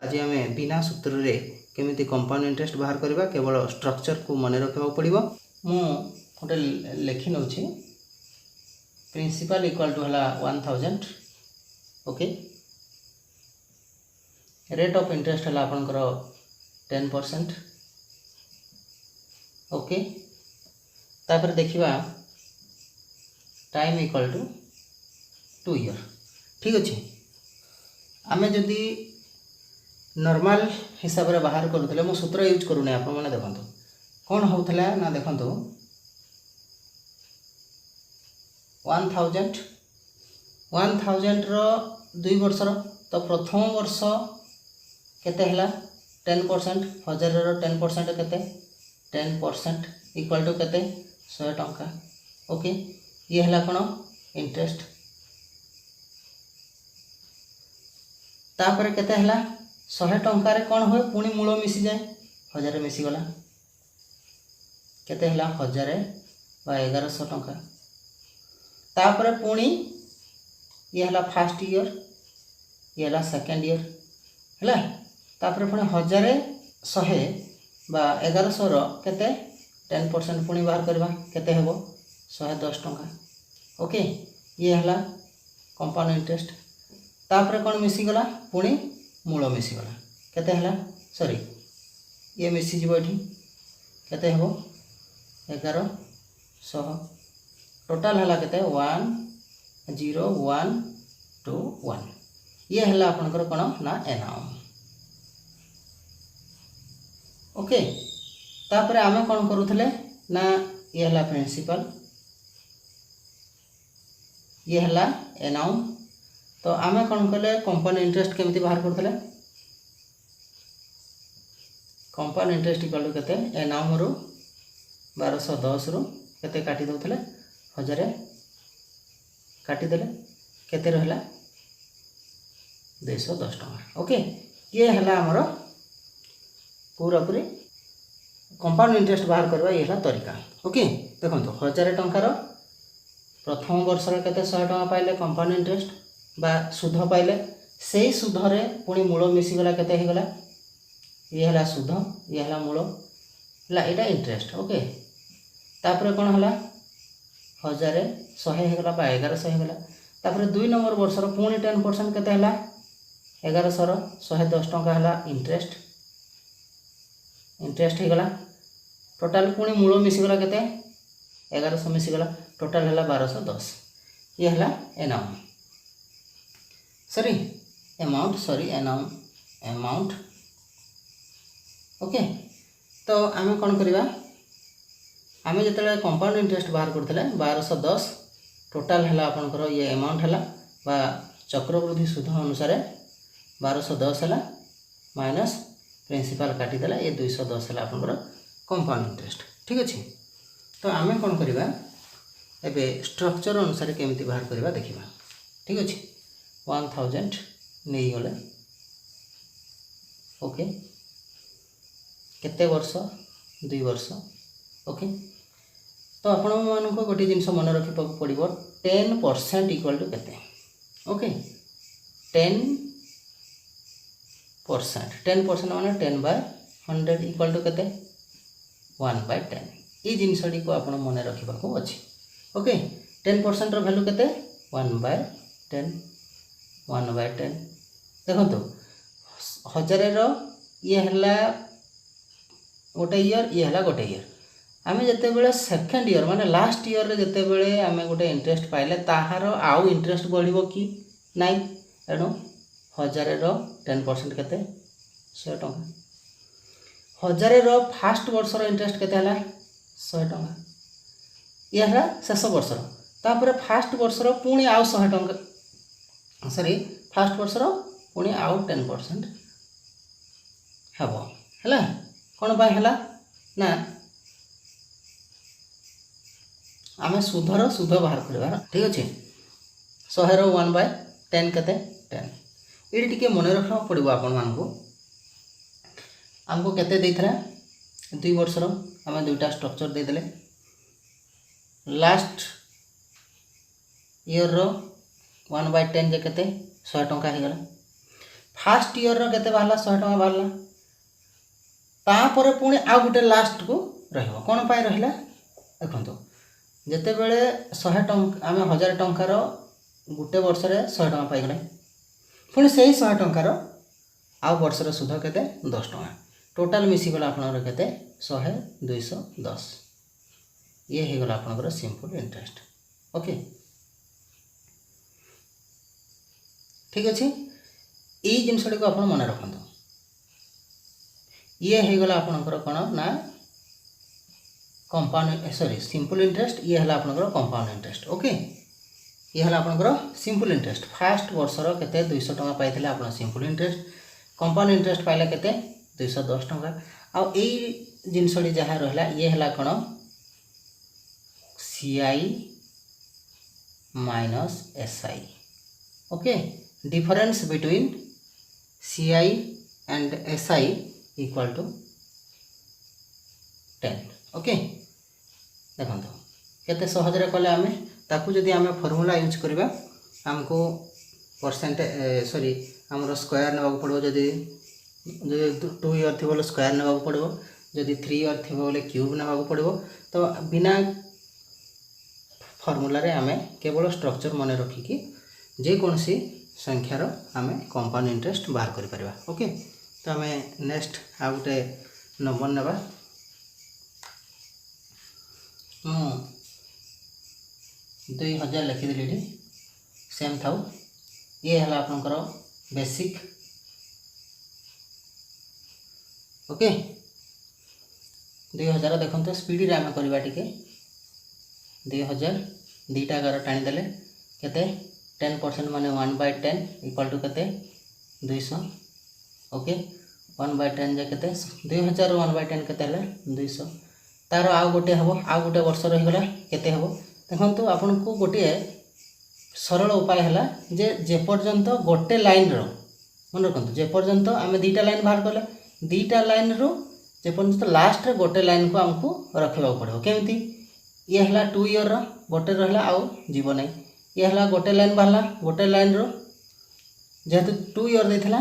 आज आम बिना सूत्र रे केमिति कंपाउंड इंटरेस्ट बाहर करबा केवल स्ट्रक्चर को मन रखा पड़ो। मु गोटे लिखि नौ प्रिंसिपल इक्वल टू है 1000 ओके। रेट ऑफ इंटरेस्ट है आपंकर 10% ओके। तापर देखिबा टाइम इक्वल टू 2 ईयर ठीक अच्छे। आम जदि नॉर्मल हिसाब रे बाहर करूँ मो सूत्र यूज करूँ आप देखो कौन होता ना देखो 1000 रो 2 वर्षर तो प्रथम वर्ष केते हला 10% 1000 रो 10% केते 10% इक्वल टू केते 100 टंका ओके। ये हला कोन इंटरेस्ट तापर केते हला 100 टंका रे कोन होय पुनी मूल मिसी जाए 1000 मिसी गला केते हला 1000 बा 1100 टंका। तापर पुनी ये हला फर्स्ट ईयर ये हला सेकंड ईयर हला। तापर पुनी 1000 100 बा 1100 रो केते 10% पुनी बाहर करबा केते हेबो 110 टंका ओके। ये हला कंपाउंड इंटरेस्ट। तापर कोन मिसी गला पुनी मूल मिसी गला केते हला सॉरी ये मिसी जीवो एठी केते हेबो 1100 टोटाल हला केते 10121 ये हला आपनकर कोन ना एनाउम ओके। तापर आमे कोन करूथले ना ये हला प्रिंसिपल ये हला एनाउम। तो आमे कोन कले कंपाउंड इंटरेस्ट केमती बाहर करथले कंपाउंड इंटरेस्ट इक्वल टू केते एनाउम रो 1210 रो केते काटी दउथले 1000 काटी देले केते रहला 210 टका ओके। ये हला हमरो पूरा पूरी कंपाउंड इंटरेस्ट बाहर करबा ये हला तरीका ओके। देखंतो 1000 टंका रो प्रथम वर्ष रे केते 100 टका पाइले कंपाउंड इंटरेस्ट बा सुध पाइले से सुध रे पुनी मूल मिसी गला केते हे गला ये हला सुध ये हला मूल हला एटा इंटरेस्ट ओके। तापर कोन हला 1000 100 हे गला बा 1100 हे गला। तापर 2 नंबर वर्ष रो पुनी 10% केते हला 1100 रो 110 टका हला इंटरेस्ट हे गला। टोटल पुनी मूल मिसी गला केते 1100 मिसी गला टोटल हला 1210 ये हला एनाउम सॉरी अमाउंट ओके। तो आमे कोन करबा आमे जतले कंपाउंड इंटरेस्ट बाहर करथले 1210 टोटल हला आपनकर ये अमाउंट हला बा चक्रवृद्धि सुध अनुसार 1210 हला माइनस प्रिंसिपल काटी देला ये 210 हला आपनकर कंपाउंड इंटरेस्ट ठीक अछि। तो आमे कोन करबा एबे स्ट्रक्चर अनुसार केमती बाहर करबा देखिबा ठीक अछि। 1000 नहीं गले ओके केते वर्ष 2 वर्ष ओके। तो आपण मान को गोटे जिनस मन रखि पड़ो 10% इक्वल टू केते ओके 10% माने 10/100 इक्वल टू केते 1/10 ये जिनसटी को आपण मन रखिबा को अछि ओके। 10% रो वैल्यू केते 1/10 देखो तो 1000 रो ये हला गोटे ईयर ये हला गोटे ईयर आमे जते बेले सेकंड ईयर माने लास्ट ईयर रे जते बेले आमे गोटे इंटरेस्ट पाइले ताहार आउ इंटरेस्ट बढ़िबो कि नाही एनो 1000 रो 10% केते 100 टका 1000 रो फर्स्ट वर्ष रो इंटरेस्ट केते हला 100 टका ये हला शेष वर्ष रो तापर फर्स्ट वर्ष रो पुनी आउ 100 टका सॉरी फर्स्ट वर्ष रो पुनी आउ 10% हबो हला कोन बाय हला ना आमे सुधर सुध बाहर करबा ठीक अछि। 100 रो 1/10 केते 10 एडी टिके मन रखना पड़िबो आपन मानको हमको केते देथरा 2 वर्ष रो आमे दुईटा स्ट्रक्चर दे देले लास्ट ईयर रो 1/10 जे केते 100 टका हे गला फास्ट इयर केते बाहला 100 टका बाहला तापर पुणी आ गोटे लास्ट को रहिबो कोन पाई रहिला देखंतु जते बेले 100 टका आमे 1000 टंकार गोटे वर्ष रे 100 टका पाई गले पुणी सेही 100 टंकार आ वर्ष रे सुध केते 10 टका टोटल मिसी गला आपनर केते 100 210 ये हे गला आपनकर सिंपल इंटरेस्ट ओके ठीक अच्छे यही जिनसटी को आप मन रखु ये हो गला आपनकर कौन ना कंपाउंड सॉरी सिंपल इंटरेस्ट ये है आपनकर कंपाउंड इंटरेस्ट ओके ये है आपनकर सिंपल इंटरेस्ट फास्ट वर्षर केते 200 टका पाइथिले आपन सिंपल इंटरेस्ट कंपाउंड इंटरेस्ट पाइला केते 210 टका आ एई जिनसटी जहाँ रहला ये है कौन CI minus SI okay difference between CI and SI equal to 10 okay देखो केते सहज रे कले आमे ताकू जदि आमे फार्मूला यूज करबा हमको परसेंट सॉरी हमरो स्क्वायर नेबा पड़ो जदि 2 इयर थी बोले स्क्वायर नेबा पड़ो जदि 3 इयर थी बोले क्यूब नेबा पड़ो तो बिना फार्मूला रे आमे केवल स्ट्रक्चर मन रखिकी जे कोनसी संख्यार आमे कंपाउंड इंटरेस्ट बाहर करि परबा ओके तो आमे नेक्स्ट आ गुटे नंबर नेबा 2000 लिखि देली सेम थाउ ये हला आपनकर बेसिक ओके 2000 देखंतो स्पीड रे आमे करबा टिके 2000 दीटा गार टाणी देले केते 10% माने 1/10 इक्वल टू केते 200 ओके 1/10 जे केते 2000 1/10 केते हला 200 तार आ गोटे हबो आ गोटे वर्ष रहि गला केते हबो देखंतु आपन को गोटे सरल उपाय हला जे पर्यंत गोटे लाइन रो मन रखंतु जे पर्यंत आमे दीटा लाइन बाहर करले दीटा लाइन रो जे पर्यंत लास्ट रे गोटे लाइन को हमको रखबा पड़ो केमती ये हला 2 इयर रो गोटे रहला आउ जीव नै ये हला गोटे लाइन बाहला गोटे लाइन रो जेहेतु 2 इयर देथिला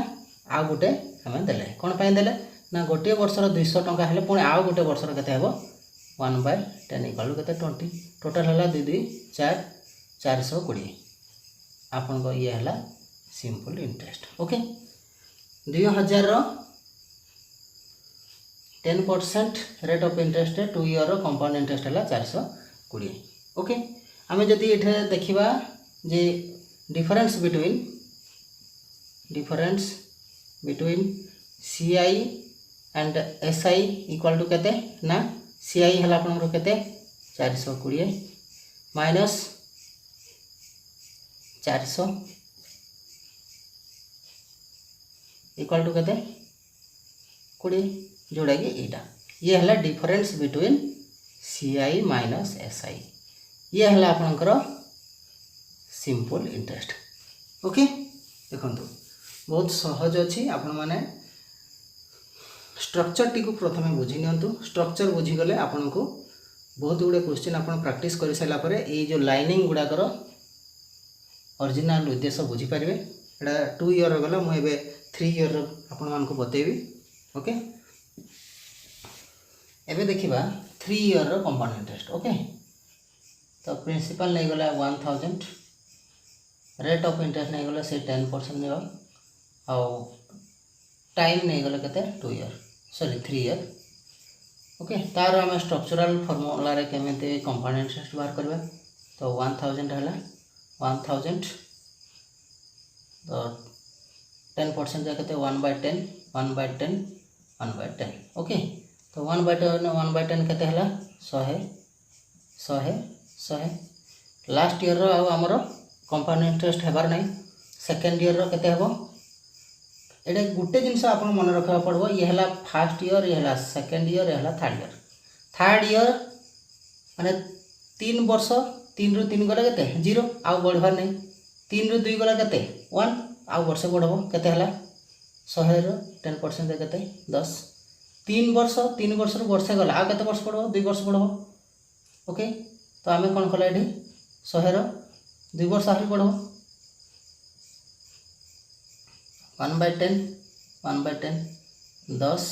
आ गोटे हमें देले कोन पय देले ना गोटे वर्ष रो 200 टका हेले पुणी आ गोटे वर्ष रो केते हेबो 1/10 इक्वल केते 20 टोटल हला 2 2 4 420 आपन को ये हला सिंपल इंटरेस्ट ओके 2000 रो 10% रेट ऑफ इंटरेस्ट 2 इयर रो कंपाउंड इंटरेस्ट हला 420 ओके आमे जदि एठे देखिबा जे difference between CI and SI equal to केते ना CI हला आपन केते 420 माइनस 400 इक्वल टू केते 20 जोड़ा कि एटा ये हला difference between CI minus SI ये हला आपनकर सिंपल इंटरेस्ट ओके देखंतु बहुत सहज अछि आपण माने स्ट्रक्चर टी को प्रथमे बुझी नियंतु स्ट्रक्चर बुझी गले आपण को बहुत गुडे क्वेश्चन आपण प्रैक्टिस करि सला परे ए जो लाइनिंग गुडा कर ओरिजिनल उद्देश्य बुझी परिबे एडा 2 इयर गला मु एबे 3 इयर आपण मान को बतेबी ओके एबे देखिबा 3 इयर रो कंपाउंड इंटरेस्ट ओके तो प्रिंसिपल नहीं गला 1000 रेट ऑफ इंटरेस्ट नहीं गला से 10% नेबा और टाइम नहीं गला केते 2 इयर सॉरी 3 इयर ओके तार हम स्ट्रक्चरल फार्मूला रे केमेते कंपाउंड इंटरेस्ट बाहर करबा तो 1000 हला 1000 तो 10% जा केते 1/10 1/10 1/10 ओके तो 1/10 केते हला 100 लास्ट ईयर रो हमर कंपाउंड इंटरेस्ट हेबार नै सेकंड ईयर रो केते हेबो एडे गुटे जिंस आपन मन रखबा पड़बो ये हला फर्स्ट ईयर ये हला सेकंड ईयर ये हला थर्ड ईयर माने 3 वर्ष 3 रु 3 गला केते 0 आ बढ़बार नै 3 रु 2 गला केते 1 आ वर्ष बढ़बो केते हला 100 रो 10% दे केते 10 3 वर्ष रु वर्ष गला आ केते वर्ष पड़बो 2 वर्ष पड़बो ओके तो आमे कोन कला एठी 100 रो 2 वर्ष आही पड़बो 1/10 1/10 10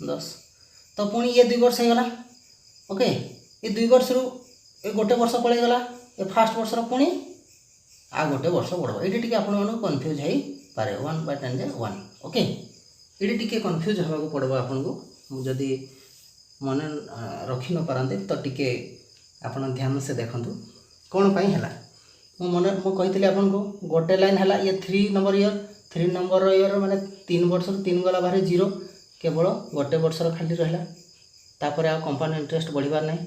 10 तो पुणी ये 2 वर्ष होगा ओके ये 2 वर्ष रु ये गोटे वर्ष पलैगला ये फास्ट वर्ष पुणी आ गोटे वर्ष बढ़ो ये टी आपण कन्फ्यूज हो पारे 1/10 जे 1 ओके ये टी कन्फ्यूज होगा पड़ो आपन को जदि मन रखी न पारते तो टिके आपण ध्यान से देखंतु कौन पाई है मु कही आपन को गोटे लाइन है ये 3 नंबर ईयर माने 3 वर्ष 3 गला बाहर 0 केवल गोटे वर्ष खाली रहा तापर आ कंपाउंड इंटरेस्ट बढ़िबार नहीं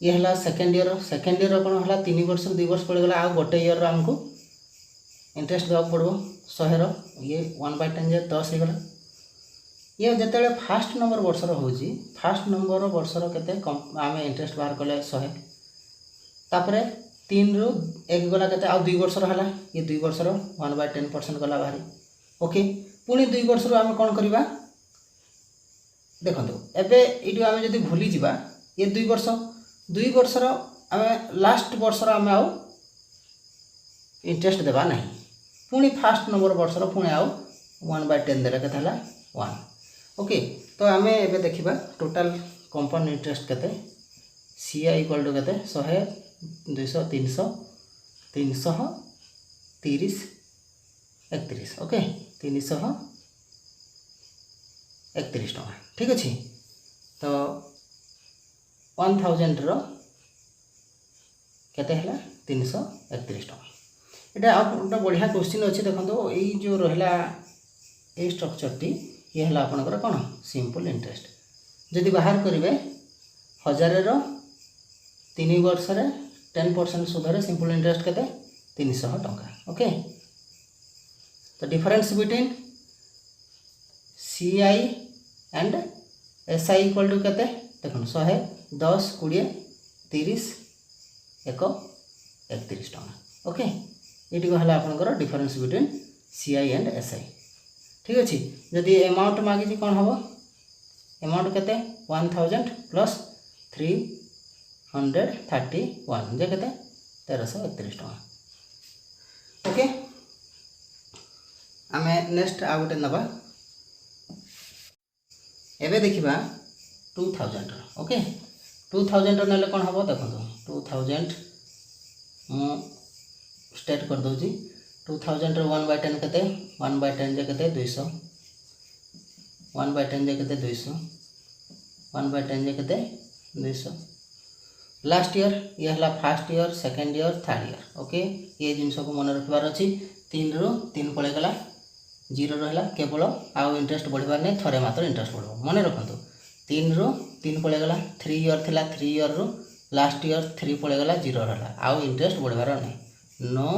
ये है सेकेंड ईयर कौन है 3 वर्ष 2 वर्ष पड़गला आ गोटे ईयर आमको इंटरेस्ट देवा पड़ो 100 ये 1/10 जे 10 हो गला ये जिते फास्ट नंबर वर्षर हो फास्ट नंबर वर्षर केते आम इंटरेस्ट बाहर कले 100 तापर 3 रु 1 गला केते आ 2 वर्षर है ये 2 वर्षर 1/10% गला बाहरी ओके पुणी 2 वर्ष आम कौन करवा देखो एबे ये आम जब भूली जा ये 2 वर्षर आम लास्ट वर्षर आम आउ इंटरेस्ट देवा नहीं पुणी फास्ट नंबर वर्षर पुणी आउ 1/10 देले केते हला 1 ओके तो आम एबे देखिबा टोटल कंपाउंड इंटरेस्ट केते CI इक्वल टू केते 100 200 300 330 31 ओके 331 टका ठीक अच्छे तो 1000 रो केते हला 331 टका एटा गोटे बढ़िया क्वेश्चन अच्छे देखो ये जो रहा ये स्ट्रक्चर टी ये है आपंकर कौन सिंपल इंटरेस्ट जदि बाहर करेंगे 1000 रो 3 वर्ष 10% सुधरे सिंपल इंटरेस्ट केते 300 टका ओके तो difference between CI and SI equal to केते देखो 100 10 20 30 1 31 टका ओके ये है आपंकर difference between CI and SI ठीक अच्छे जदि अमाउंट मागिजी कौन हम अमाउंट केते 1000 प्लस 331 जे केते 1331 टका ओके आमे नेक्स्ट आ गोटे नबा एबे देखिबा 2000 ओके 2000 नेले कौन हम देखो 2000 मु स्टेट कर दूची 2000 1/10 केते 1/10 जे केते 200 1/10 जे केते 200 1/10 जे केते 200 लास्ट ईयर ये हला first year second year third year okay ये जिनस को मन रखबार अच्छी 3 रु 3 पड़े गला 0 रहा केवल आउ इंटरेस्ट बढ़िबार नहीं थरे मात्र इंटरेस्ट बढ़ो मन रखु 3 रु 3 पड़े गला 3 ईयर थिला 3 ईयर रु लास्ट ईयर 3 पड़े गला 0 रहा आउ इंटरेस्ट बढ़िबार नहीं नो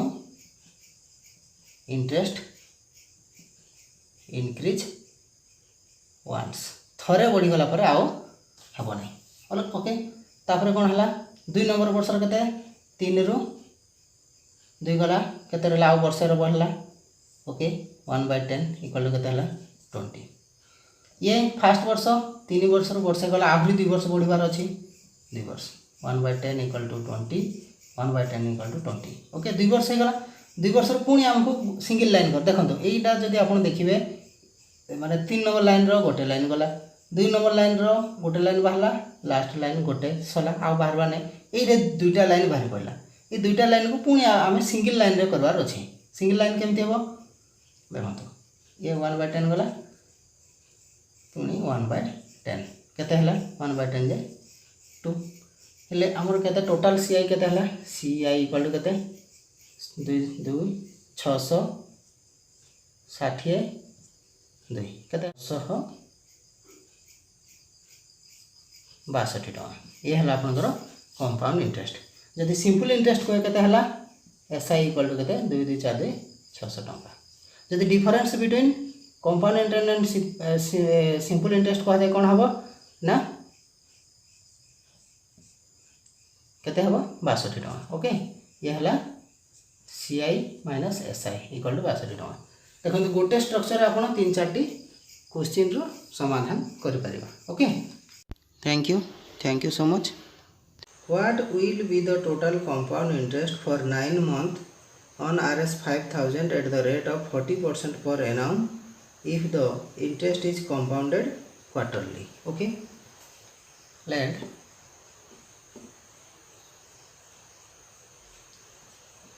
इंटरेस्ट इनक्रीज वन्स थरे बढ़ीगला पर आउ हेब नहीं ओके तापर कौन है 2 नंबर वर्ष केते 3 रु 2 गला केते रहा आउ वर्ष बढ़ला ओके 1/10 इक्वल टू केते 20 ये फास्ट वर्ष 3 वर्ष वर्ष गला आहरी 2 वर्ष बढ़िबार अच्छी 2 वर्ष 1/10 equal to 20 1/10 equal to 20 okay 2 वर्ष गला 2 वर्ष पुणी आमको सिंगल लाइन कर देखो यहीटा जब आप देखिए माने 3 नंबर लाइन रो गोटे लाइन गला 2 नंबर लाइन रो गोटे लाइन बाहला लास्ट लाइन गोटे सला आ बाहरवा नहीं ये 2टा लाइन बाहर पड़ा ये 2टा लाइन को पुणी आम सिंगल लाइन रे करवार अच्छे सिंगल लाइन केमती हम देखो ये 1/10 गला पुणी 1/10 केते हला 1/10 जे 2 हेले हमर केते टोटल CI केते हला CI इक्वल टू केते 2 660 2 केते 162 टका ये है आपनकर कंपाउंड इंटरेस्ट जदि सिंपल इंटरेस्ट कहे केते हला SI इक्वल टू केते 2 2 4 2 600 टका जदि difference between compound interest and simple interest कह जाए कौन हम ना केते हम 62 टका ओके ये है CI minus SI equal to 62 टका देखो गोटे स्ट्रक्चर आप 3-4 क्वेश्चन रो समाधान कर परिबा okay thank you so much what will be the total compound interest for 9 months on Rs 5000 at the rate of 40% per annum if the interest is compounded quarterly. Okay, let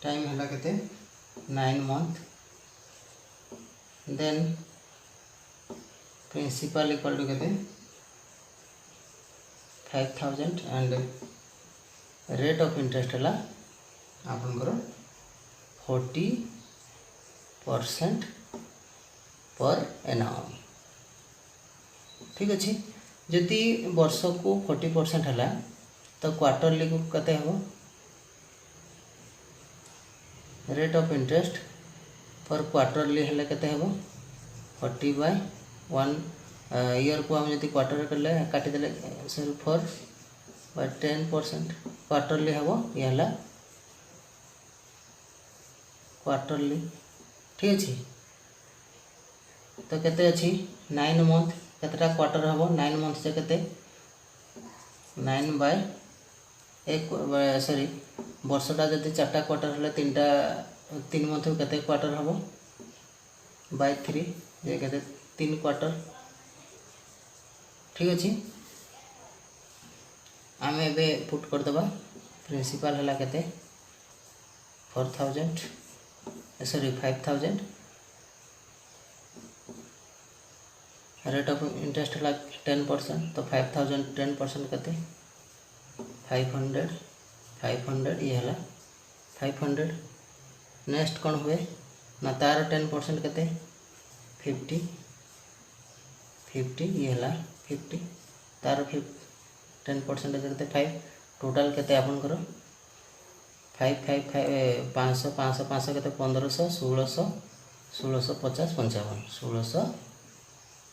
time है केते 9 month, then principal equal to केते 5000 and rate of interest है आपनकर 40% पर annum. ठीक अच्छे, जदि वर्ष को 40% है तो क्वार्टरली को कते हम rate of interest for quarterly है केते हम 40/1 ईयर को हम जब क्वार्टर कले काटिदेले सॉरी 4/10% क्वार्टरली हम ये है क्वार्टरली. ठीक अच्छे, तो केते अच्छी 9 मंथ केतेटा क्वार्टर हम 9 मंथ से केते 9/1 सॉरी वर्षटा जब 4टा क्वार्टर है 3 मंथ को केते क्वार्टर हम बाय 3 ये केते 3 क्वार्टर. ठीक अच्छे, आम ए पुट करदे प्रिंसिपल है केते 4000 सॉरी 5000 रेट ऑफ इंटरेस्ट है 10%, तो 5000 10% केते 500 ये है 500. नेक्स्ट कौन हुए ना तार 10% केते 50 ये है 50 तार 10% केते 5 टोटल केते आपन करो 500 केते 1500 1650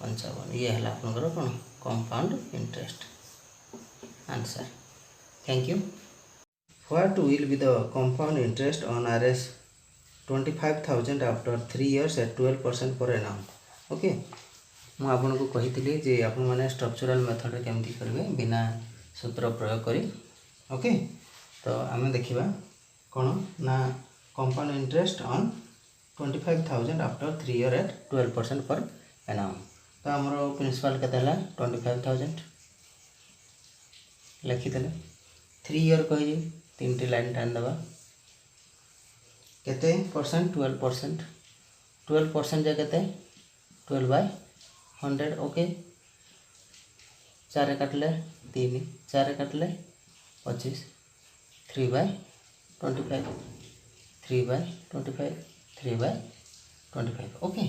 55 ये है आपनकर कौन compound interest answer. Thank you. What will be the compound interest on Rs 25,000 after 3 years at 12% per annum? Okay, मुझे आपको कही जे आपण मैंने स्ट्रक्चरल मेथड केमती करेंगे बिना सूत्र प्रयोग करी. ओके, तो आम देखा कौन ना compound interest on 25,000 after 3 year at 12% पर annum. तो आमर प्रिंसिपल केते 25,000 लिखिदेले 3 year कही 3टी लाइन टान दबा केते परसेंट 12% जे केते 12/100. ओके, 4 काटले 3 4 काटले 25 3/25 3/25 3/25. ओके,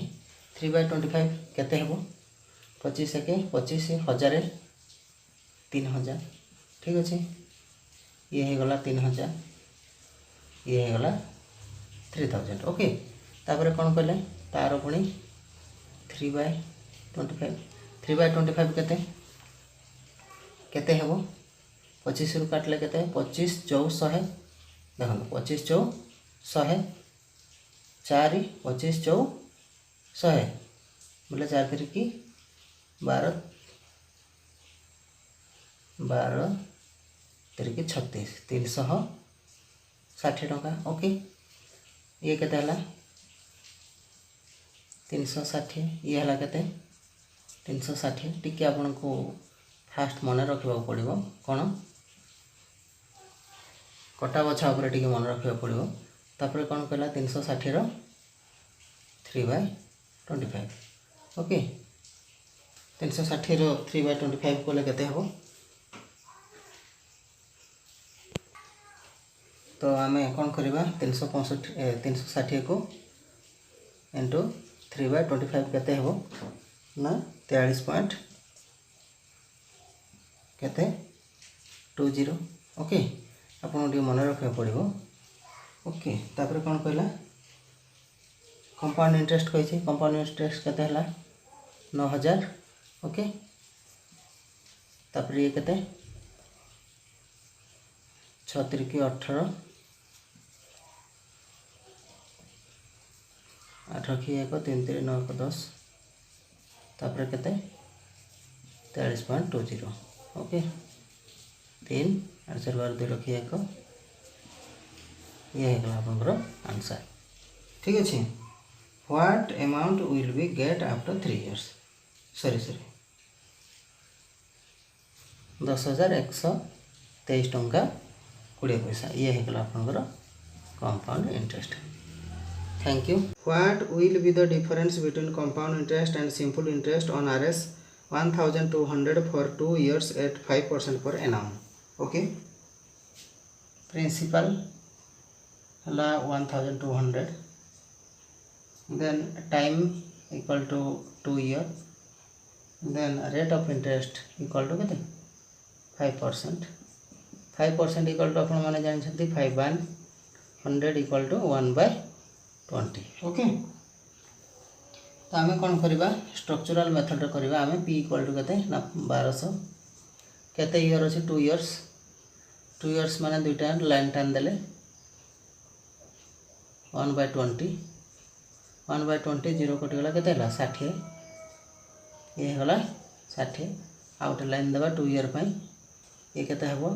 3/25 केते हेबो 25 के 25 1000 3000. ठीक अच्छे, ये है गला 3000 ये है गला 3000. ओके, तापर कौन कहले तार पुणी 3/25 केते केते हेबो 25 रु काटले केते 25 4 100 देखो 25 4 100 4 25 4 100 बोले 4 3 12 3 36 360 टका. ओके, ये केते हला 360 ये हला केते 360. टिके आपन को फास्ट मन रखा पड़ो कौन कटा बछा उपर टिके मन रखा पड़ो. तापर कौन कहला 360 रो 3/25. ओके, 360 रो 3/25 कले केते हेबो तो आम कौन करवा 360 को इंटू 3/25 केते हेबो ना 43.20. ओके, आपन मन रखा पड़ो. ओके, तापर कौन कहला कंपाउंड इंटरेस्ट कही कंपाउंड इंटरेस्ट केते हला 9000. ओके, तापर ये केते 6 3 18 8 रखी 1 3 3 9 10 तापर केते 43.20. ओके, 3 8 4 12 2 रखी 1 ये है आपनकर आंसर. ठीक अच्छे, what amount will be get after 3 years sorry 10,123 टंका 20 पैसा ये होगा आपंकर compound interest. Thank you. What will be the difference between compound interest and simple interest on RS 1200 for 2 years at 5% per annum। Okay principal है 1200 then time equal to 2 year then rate of interest equal to के 5% 5% equal to अपन मैंने जानते 5/100 equal to 1/20। Okay तो आम कौन करवा structural method करवा आम पी इक्वल टू के ना 1200 केते ईयर अच्छे 2 years 2 years माने दुईटा लाइन टान देले 1/20 1/20 0 कटिगला के 60 ये होगा 60 आउ गोटे लाइन देवा 2 year पर ये केते हेबो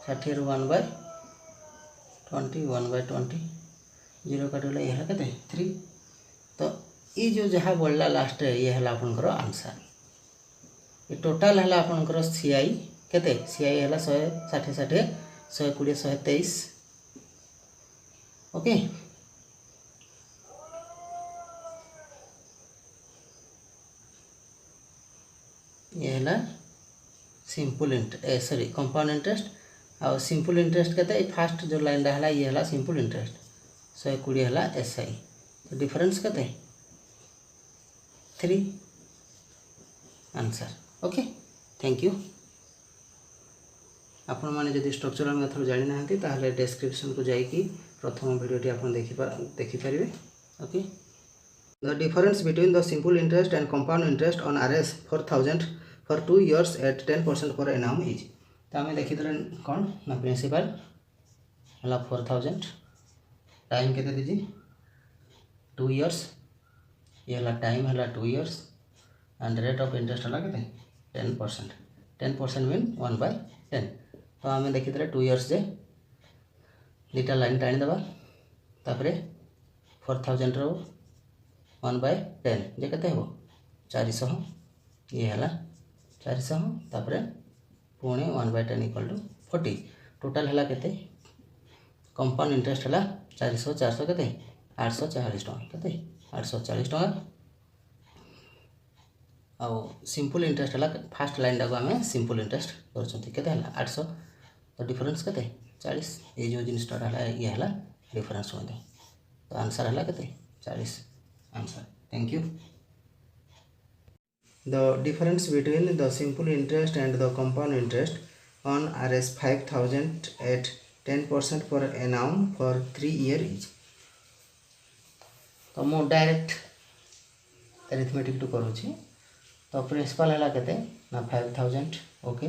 60 रु 1/20 1/20 0 कटिगला ये है केते 3 तो ये जो जहाँ बढ़ला लास्ट ये है आपनकर आंसर ये टोटाल है आपनकर सीआई केते सीआई है 160 60 120 123। ओके ये है सिंपल सॉरी कंपाउंड इंटरेस्ट और सिंपल इंटरेस्ट के फास्ट जो लाइन रहा ये है सिंपल इंटरेस्ट 120 है एसआई तो डिफरेंस के 3 आंसर। Okay thank you. आपण मैंने जब स्ट्रक्चरल मेथड जानी ना ताहले डिस्क्रिप्शन को जाइए प्रथम वीडियोटी आप देखिपारे। Okay the difference between the simple interest and compound interest on RS 4000 for 2 years at 10% per annum is तो आम देखीदे कौन ना प्रिंसिपल है 4000 टाइम के दीजिए 2 years ये है टाइम है 2 years and rate of interest है के 10% 10% मीन 1/10 तो आम देखीदे 2 years जे दुटा लाइन टाणी देवा तापर 4000 रो 1/10 जे केते हेबो 400 ये है 400 तापर पुणी 1/10 इक्वल टू 40 टोटाल है केते कंपाउंड इंटरेस्ट है 400 400 के 840 टका के 840 टका आउ सिंपल इंटरेस्ट है फास्ट लाइन टाक आम सिंपल इंटरेस्ट कर 800 तो डिफरेंस के 40 ये जो जिनटा ये है डिफरेंस तो आंसर है के 40 answer. Thank you. The difference between the simple interest and the compound interest on RS 5000 at 10% per annum for 3 year is तो मु डायरेक्ट अरिथमेटिक टू करूँ तो प्रिंसिपल है के ना 5000 ओके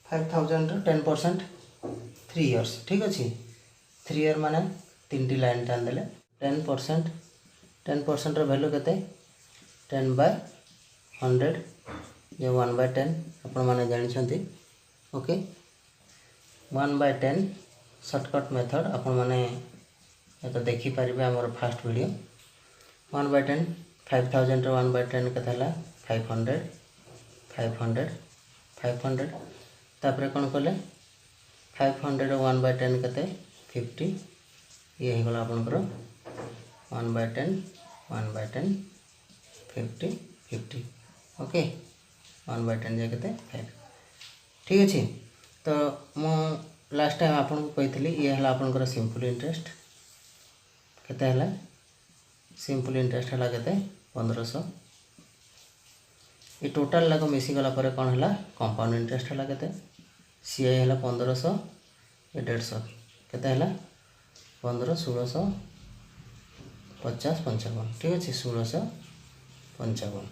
5000 10% 3 years ठीक अच्छे 3 year माने 3 लाइन टान देले 10% वैल्यू के 10/100 जो 1/10 आपण मैंने जानते। ओके 1/10 शॉर्टकट मेथड आपण मैंने तो देखिपारे आमर फास्ट वीडियो 1/10 5000 1/10 के 500 500 500 तापर कौन कले 500 1/10 के 50 ये होगा आपंकर 1/10 1/10 50 50 ओके 1/10 जे के 5 ठीक अच्छे। तो मु लास्ट टाइम आपको कही ये है आपंकर सिंपल इंटरेस्ट केते है सिंपल इंटरेस्ट है के 1500 ये टोटाल लाग मिसीगला कौन है कंपाउंड इंटरेस्ट है के सीआई है 1500 ये 150 केते है 15 1650 55 ठीक अच्छे 1655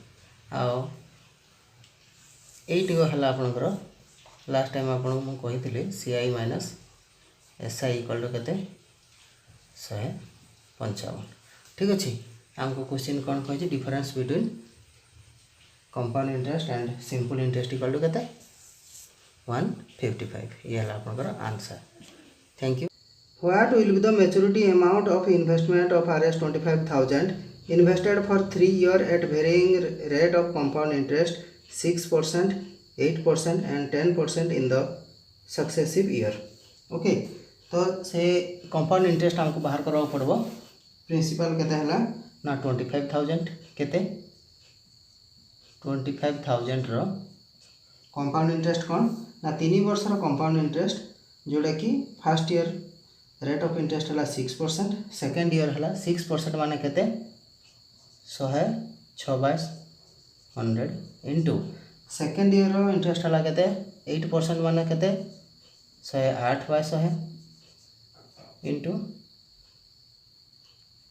आओ यही है आपंकर लास्ट टाइम आपको कही CI minus SI equal to के 155 ठीक अच्छे। आमको क्वेश्चन कौन कही difference between compound interest and simple interest equal to के 155 ये है आपंकर answer. Thank you. What will be the maturity amount of investment of Rs 25,000 invested for 3 years at varying rate of compound interest 6%, 8% and 10% in the successive year? Okay तो से compound interest हमको बाहर करवा पड़बो principal केते हला ना 25,000 केते 25,000 रो compound interest कौन ना 3 वर्ष रो कंपाउंड इंटरेस्ट जोड़ा कि first year rate of interest है 6%, सेकेंड ईयर है 6% मान के 100 इंटू सेकेंड ईयर इंटरेस्ट है के 8% मान के 108/100 इंटू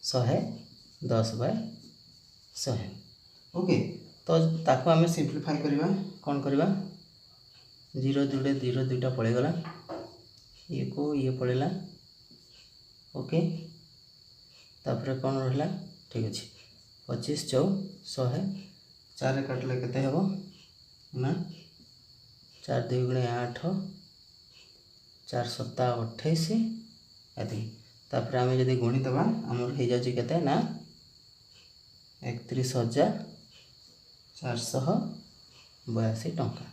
110/100 ओके तो ताको आम सिंप्लीफाई करवा कौन करवा 0 जोड़े 0 2टा पड़ेगला ये को ये पड़ेगा ओके तापर कौन रहा ठीक अच्छे 25 4 100 4 काटले केते हेबो ना 4 2 गुणे 8 4 7 28 एति तापर आम जब गुणी दबा आमर हो जाए केते ना 31,482 टंका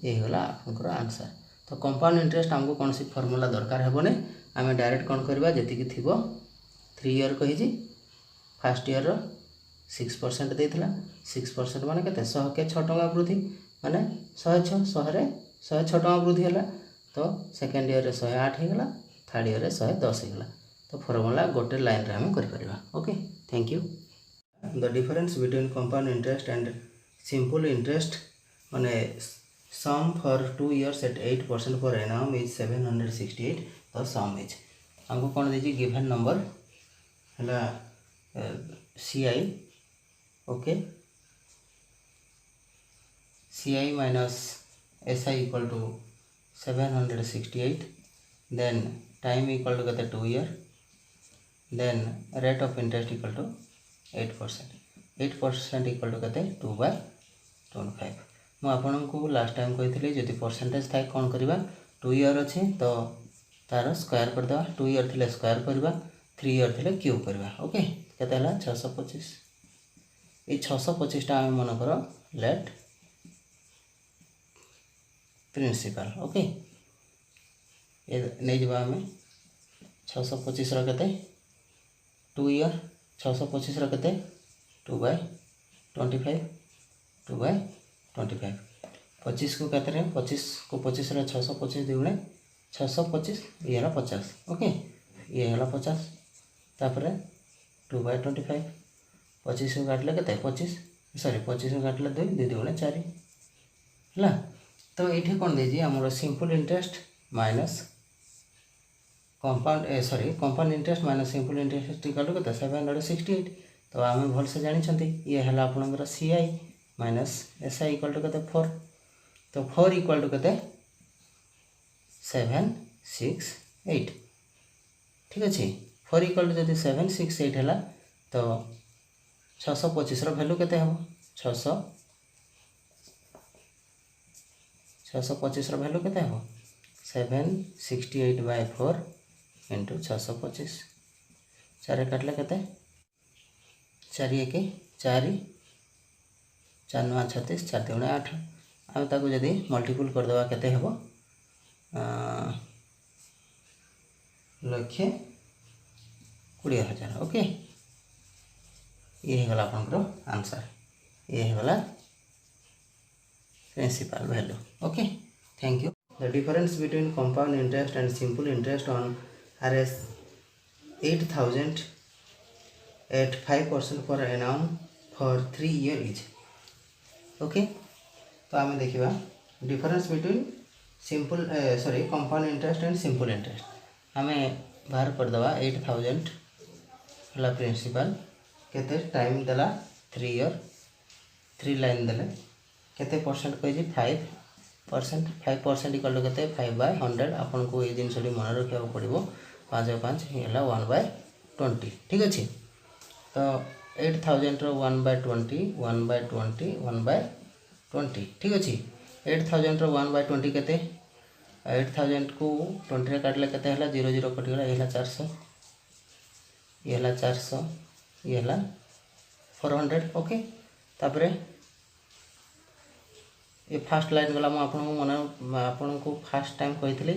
ये होला आपनकर आंसर। तो कंपाउंड इंटरेस्ट हमको कौन सी फॉर्मूला दरकार हेबोने आम डायरेक्ट कौन करवा जी थी 3 ईयर कही फास्ट ईयर 6% देता 6% मान के 100 के 6 टंका वृद्धि माने 106 टंका वृद्धि है तो सेकेंड ईयर 108 होगा थर्ड ईयर 110 होगा तो फॉर्मूला गोटे लाइन रे हम कर परिबा okay thank you. The difference between compound interest and simple interest माने sum for 2 years at 8% per annum is 768 तो sum is हमको कौन दीजिए गिवन नंबर है CI okay CI minus SI equal to 768 then time equal to कहते 2 year then rate of interest equal to 8% equal to कहते 2/25 मु आपन को लास्ट टाइम कही जदि परसेंटेज थाए कौन करवा 2 ईयर अच्छे तो तार स्क्वायर करदे 2 ईयर थे स्क्वायर करवा 3 ईयर थे क्यूब करवा ओके केते 625 ये 625 आम मन कर लेट प्रिंसिपल ओके ये नहीं जब आम 625 के 2 ईयर 625 के 2/25 25 को कहते हैं 25 को 25 625 दुगुणे 625 ये है 50 ओके ये है 50 तापर 2/25 25 को काटले के 25 सॉरी 25 को काटले 2 2 दुगुणे 4 है तो ये कौन दीजिए आम simple interest minus compound sorry compound interest minus simple interest equal to के 768 तो आम भल से जानते ये है आपंकर CI minus SI equal to के 4 तो 4 इक्वल टू के 768 ठीक अच्छे 4 इक्वल टू जब 768 है तो 625 वैल्यू के 625 वैल्यू के 768/4 इंटू 625 4 काटले के 4 1 4 4 9 36 4 3 8 आम ताको जदि मल्टीपल करदेवा केते हेबो 1,20,000 ओके ये गला आपनकर आंसर ये गला principal value okay thank you. The difference between compound interest and simple interest on Rs 8,000 at 5% per annum for 3 years is okay तो आम देखा difference between simple sorry compound interest and simple interest आम बाहर करदे 8,000 है principal केते time देला 3 year 3 line देले केते परसेंट कही 5% इक्वल टू के 5/100 आपन को ये जिन मन रखा पड़ो 5/5 है 1/20 ठीक अच्छे तो 8,000 1/20 1/20 1/20 ठीक अच्छे 8,000 1/20 के 8000 को 20 रे काटले केते हला 0 0 कटिगला ये हला 400 ये हला 400 ये हला 400 ओके तापरे ये फास्ट लाइन गला मु आपन मन आपन को फास्ट टाइम कहितली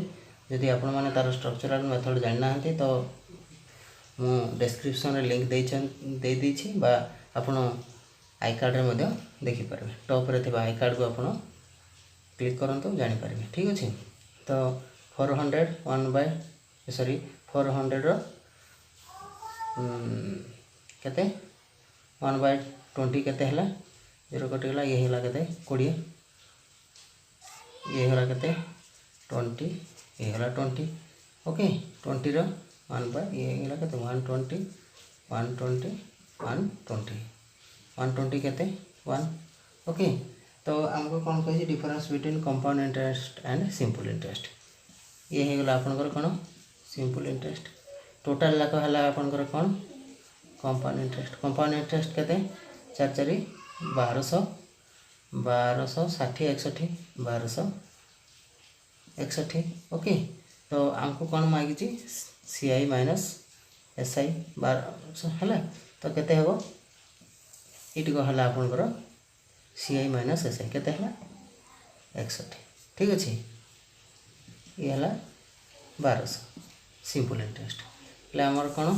जदि आपन माने तार स्ट्रक्चरल मेथड जानना हती तो मु डिस्क्रिप्शन रे लिंक दे दी बा आपन आई कार्ड रे मध्य देखि पारबे टॉप रे थिबा आई कार्ड को आपन क्लिक करंतु जानि पारबे ठीक अछि तो 400 400 रो केते 1/20 केते हला 0 कटिगला ये हला केते 20 ये हला केते 20 ये हला 20 ओके 20 रो 1 बाय ये हला केते 120 120 120 120 केते 1 ओके तो हमको कौन कही difference between compound interest and simple interest ये हो गला आपनकर कौन सिंपल इंटरेस्ट टोटल लाख हला आपनकर कौन कंपाउंड इंटरेस्ट केते 4 4 1200 60 61 1261 ओके तो हमको कौन मागी छी सीआई माइनस एसआई 1200 हला तो केते हेबो इट को हला आपनकर सीआई माइनस एसआई केते हला 61 ठीक अछि ये हला 1200 सिंपल इंटरेस्ट ले हमर कोन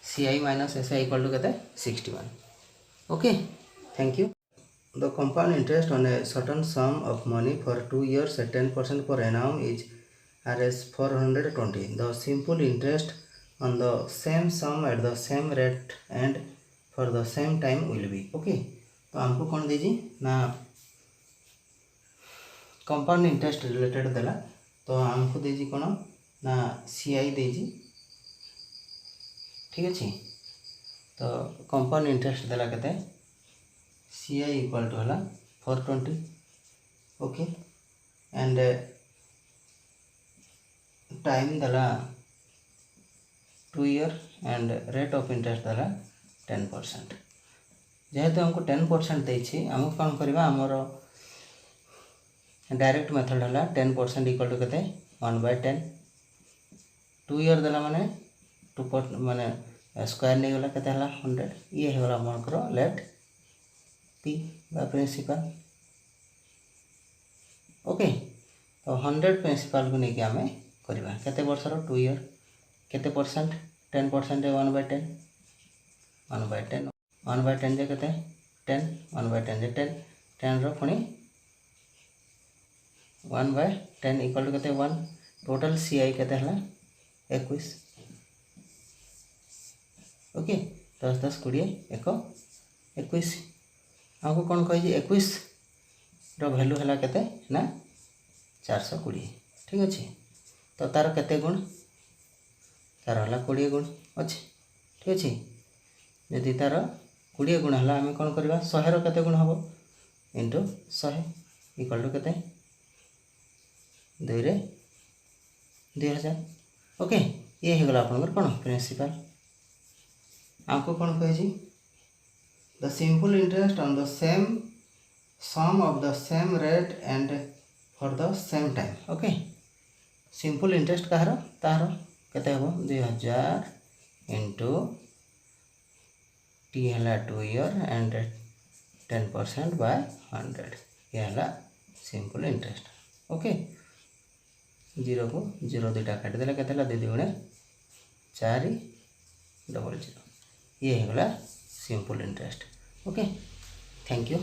CI minus SI equal to केते 61 okay thank you the compound interest on a certain sum of money for 2 years at 10% per annum is Rs 420 the simple interest on the same sum at the same rate and for the same time will be okay तो हमको कौन दीजिए ना compound interest related देला तो हमको दीजिए कौन ना सीआई दीजिए ठीक अच्छे तो कंपाउंड इंटरेस्ट देला कहते सीआई इक्वल टू हला 420 ओके एंड टाइम देला 2 year and rate of interest देला 10% जेहेतु हमको 10% देछि हमको कौन करबा हमर डायरेक्ट मेथड हला 10% इक्वल टू केते 1/10 2 year देला माने 2 माने स्क्वायर नहीं गला केते हला 100 ये होला हमर लेट पी बा प्रिंसिपल ओके तो 100 प्रिंसिपल को नहीं हमें करबा केते वर्ष रो 2 year केते परसेंट 10% 1/10 1/10 1/10 जे कहते 10 1/10 जे 10 10 रो पुनी 1/10 इक्वल टू कहते 1 टोटल सीआई कहते हला 21 ओके 10 10 20 1 21 हमको कौन कहि 21 रो वैल्यू हला कहते ना 420 ठीक अछि तो तार केते गुण तार हला 20 गुण अछि ठीक अछि यदि तार 20 गुण हला हमें कौन करबा 100 रो केते गुण हबो इनटू 100 इक्वल टू केते 2 रे 2000 ओके ये हो गला आपनकर कोन प्रिंसिपल हमको कौन कहि छी the simple interest on the same sum of the same rate and for the same time okay simple interest कहार तार केते हबो 2000 इनटू टी हला 2 year एंड 10% बाय 100 ये हला सिंपल इंटरेस्ट ओके 0 को 0 दुटा काट देला केते हला 2 गुणे 4 00 ये हो गला simple interest okay thank you.